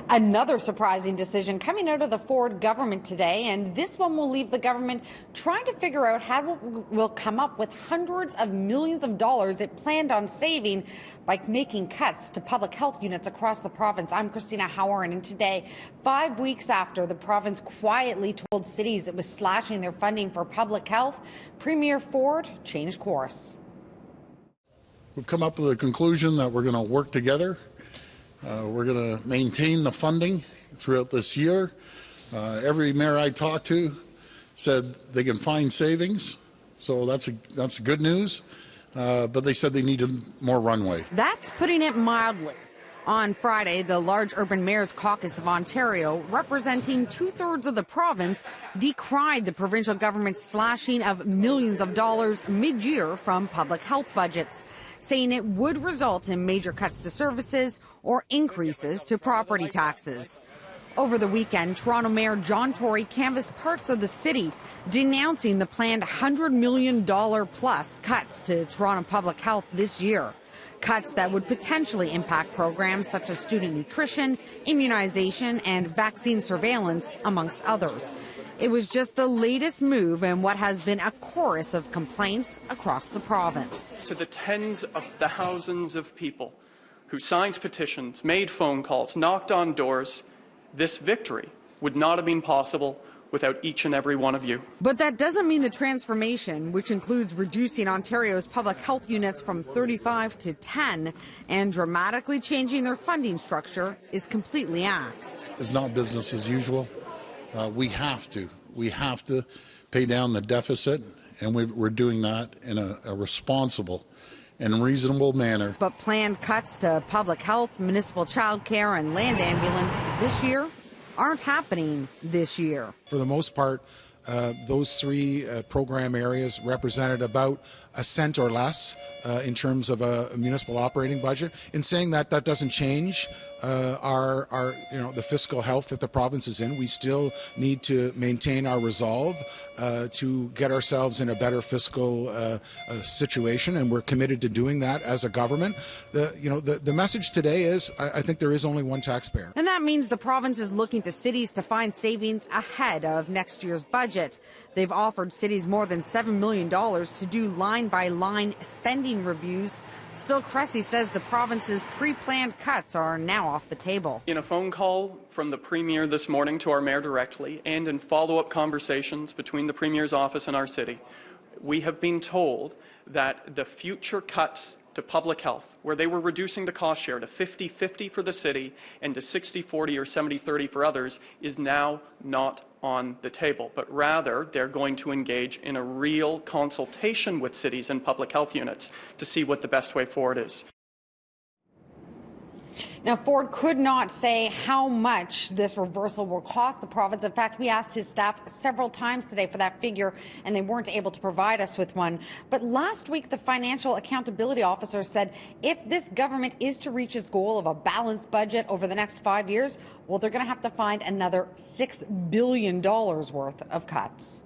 Another surprising decision coming out of the Ford government today, and this one will leave the government trying to figure out how it will come up with hundreds of millions of dollars it planned on saving by making cuts to public health units across the province. I'm Cristina Howorun, and today, 5 weeks after the province quietly told cities it was slashing their funding for public health, Premier Ford changed course. We've come up with a conclusion that we're going to work together. We're going to maintain the funding throughout this year. Every mayor I talked to said they can find savings, so that's good news. But they said they needed more runway. That's putting it mildly. On Friday, the large urban mayors caucus of Ontario, representing 2/3 of the province, decried the provincial government's slashing of millions of dollars mid-year from public health budgets, saying it would result in major cuts to services or increases to property taxes. Over the weekend, Toronto Mayor John Tory canvassed parts of the city, denouncing the planned $100 million plus cuts to Toronto public health this year. Cuts that would potentially impact programs such as student nutrition, immunization, and vaccine surveillance, amongst others. It was just the latest move in what has been a chorus of complaints across the province. To the tens of thousands of people who signed petitions, made phone calls, knocked on doors, this victory would not have been possible without each and every one of you. But that doesn't mean the transformation, which includes reducing Ontario's public health units from 35 to 10 and dramatically changing their funding structure, is completely axed. It's not business as usual. We have to pay down the deficit, and we're doing that in a responsible and reasonable manner. But planned cuts to public health, municipal childcare, and land ambulance this year aren't happening this year. For the most part, those three program areas represented about a cent or less in terms of a municipal operating budget. In saying that, that doesn't change the fiscal health that the province is in. We still need to maintain our resolve to get ourselves in a better fiscal situation, and we're committed to doing that as a government. The message today is I think there is only one taxpayer. And that means the province is looking to cities to find savings ahead of next year's budget. They've offered cities more than $7 million to do line-by-line spending reviews. Still, Cressy says the province's pre-planned cuts are now off the table. In a phone call from the Premier this morning to our Mayor directly, and in follow-up conversations between the Premier's office and our city, we have been told that the future cuts to public health, where they were reducing the cost share to 50-50 for the city and to 60-40 or 70-30 for others, is now not on the table, but rather they're going to engage in a real consultation with cities and public health units to see what the best way forward is. Now, Ford could not say how much this reversal will cost the province. In fact, we asked his staff several times today for that figure, and they weren't able to provide us with one. But last week, the Financial Accountability Officer said if this government is to reach its goal of a balanced budget over the next 5 years, well, they're going to have to find another $6 billion worth of cuts.